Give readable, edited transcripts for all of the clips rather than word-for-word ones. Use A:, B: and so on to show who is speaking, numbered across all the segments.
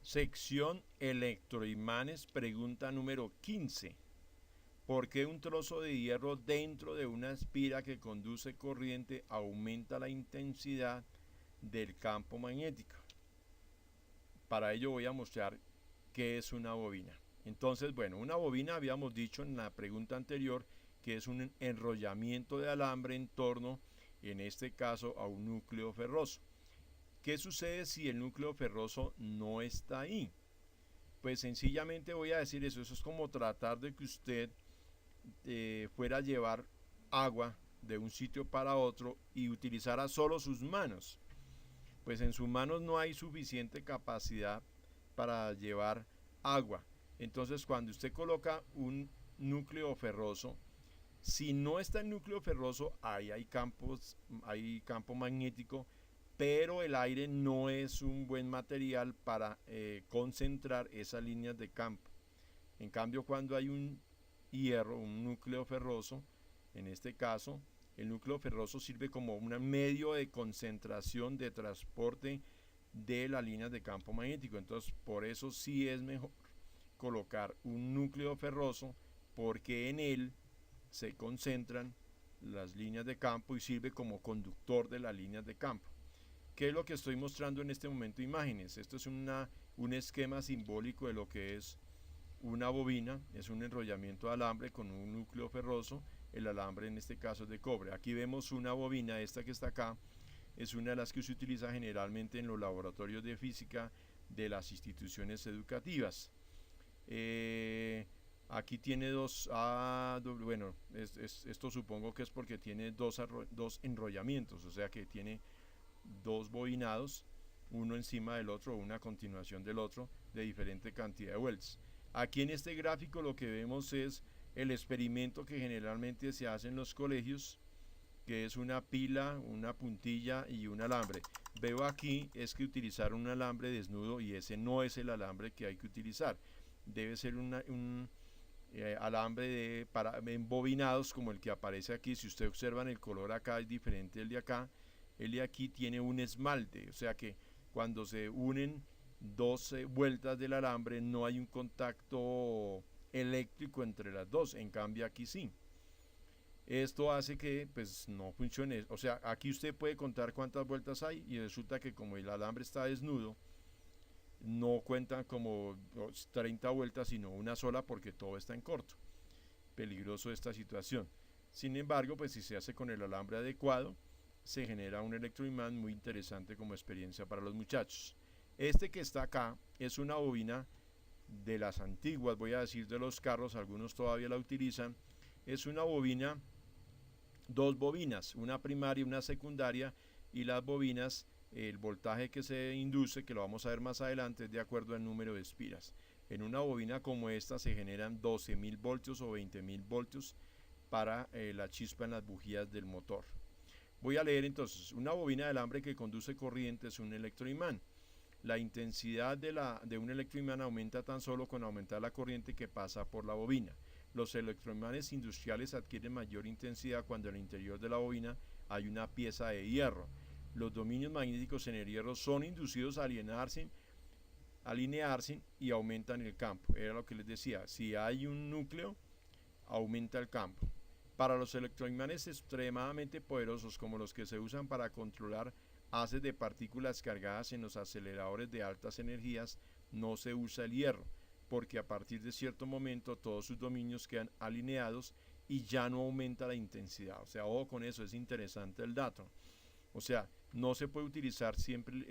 A: Sección electroimanes, pregunta número 15. ¿Por qué un trozo de hierro dentro de una espira que conduce corriente aumenta la intensidad del campo magnético? Para ello voy a mostrar qué es una bobina. Entonces, bueno, una bobina habíamos dicho en la pregunta anterior que es un enrollamiento de alambre en torno, en este caso, a un núcleo ferroso. ¿Qué sucede si el núcleo ferroso no está ahí? Pues sencillamente voy a decir eso. Eso es como tratar de que usted fuera a llevar agua de un sitio para otro y utilizara solo sus manos. Pues en sus manos no hay suficiente capacidad para llevar agua. Entonces cuando usted coloca un núcleo ferroso, si no está el núcleo ferroso, ahí hay campo magnético, pero el aire no es un buen material para concentrar esas líneas de campo. En cambio, cuando hay un hierro, un núcleo ferroso, en este caso, el núcleo ferroso sirve como un medio de concentración, de transporte de las líneas de campo magnético. Entonces, por eso sí es mejor colocar un núcleo ferroso, porque en él se concentran las líneas de campo y sirve como conductor de las líneas de campo. ¿Qué es lo que estoy mostrando en este momento? Imágenes. Esto es un esquema simbólico de lo que es una bobina. Es un enrollamiento de alambre con un núcleo ferroso. El alambre en este caso es de cobre. Aquí vemos una bobina, esta que está acá, es una de las que se utiliza generalmente en los laboratorios de física de las instituciones educativas. Aquí tiene dos, bueno, esto supongo que es porque tiene dos enrollamientos, o sea que tiene dos bobinados, uno encima del otro, una a continuación del otro, de diferente cantidad de vueltas. Aquí en este gráfico lo que vemos es el experimento que generalmente se hace en los colegios, que es una pila, una puntilla y un alambre. Veo aquí es que utilizaron un alambre desnudo y ese no es el alambre que hay que utilizar. Debe ser un alambre para embobinados como el que aparece aquí. Si ustedes observan, el color acá es diferente del de acá. El de aquí tiene un esmalte, o sea que cuando se unen dos vueltas del alambre no hay un contacto eléctrico entre las dos, en cambio aquí sí. Esto hace que pues no funcione, o sea, aquí usted puede contar cuántas vueltas hay y resulta que como el alambre está desnudo, no cuentan como 30 vueltas sino una sola porque todo está en corto. Peligroso esta situación. Sin embargo, pues si se hace con el alambre adecuado, se genera un electroimán muy interesante como experiencia para los muchachos. Este que está acá es una bobina de las antiguas, voy a decir de los carros, algunos todavía la utilizan. Es una bobina, dos bobinas, una primaria y una secundaria, y las bobinas, el voltaje que se induce, que lo vamos a ver más adelante, es de acuerdo al número de espiras. En una bobina como esta se generan 12.000 voltios o 20.000 voltios para la chispa en las bujías del motor. Voy a leer entonces. Una bobina de alambre que conduce corriente es un electroimán. La intensidad de un electroimán aumenta tan solo con aumentar la corriente que pasa por la bobina. Los electroimanes industriales adquieren mayor intensidad cuando en el interior de la bobina hay una pieza de hierro. Los dominios magnéticos en el hierro son inducidos a alinearse y aumentan el campo. Era lo que les decía. Si hay un núcleo, aumenta el campo. Para los electroimanes extremadamente poderosos como los que se usan para controlar haces de partículas cargadas en los aceleradores de altas energías, no se usa el hierro, porque a partir de cierto momento todos sus dominios quedan alineados y ya no aumenta la intensidad. O sea, ojo con eso, es interesante el dato. O sea, no se puede utilizar siempre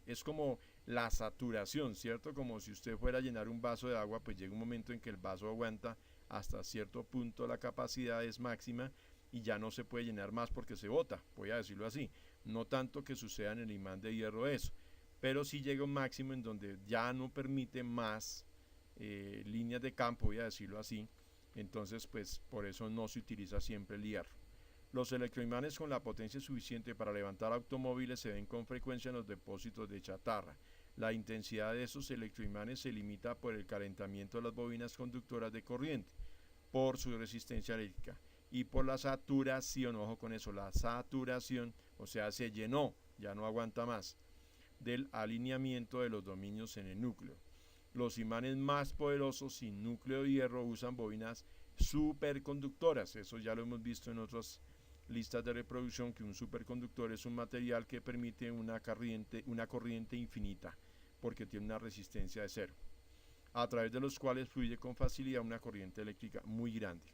A: es como la saturación, ¿cierto? Como si usted fuera a llenar un vaso de agua, pues llega un momento en que el vaso aguanta hasta cierto punto, la capacidad es máxima y ya no se puede llenar más porque se bota, voy a decirlo así. No tanto que suceda en el imán de hierro eso, pero sí llega un máximo en donde ya no permite más líneas de campo, voy a decirlo así. Entonces, pues por eso no se utiliza siempre el hierro. Los electroimanes con la potencia suficiente para levantar automóviles se ven con frecuencia en los depósitos de chatarra. La intensidad de esos electroimanes se limita por el calentamiento de las bobinas conductoras de corriente, por su resistencia eléctrica y por la saturación. Ojo con eso, la saturación, o sea, se llenó, ya no aguanta más. del alineamiento de los dominios en el núcleo. Los imanes más poderosos sin núcleo de hierro usan bobinas superconductoras. Eso ya lo hemos visto en otras listas de reproducción, que un superconductor es un material que permite una corriente infinita, porque tiene una resistencia de cero, a través de los cuales fluye con facilidad una corriente eléctrica muy grande.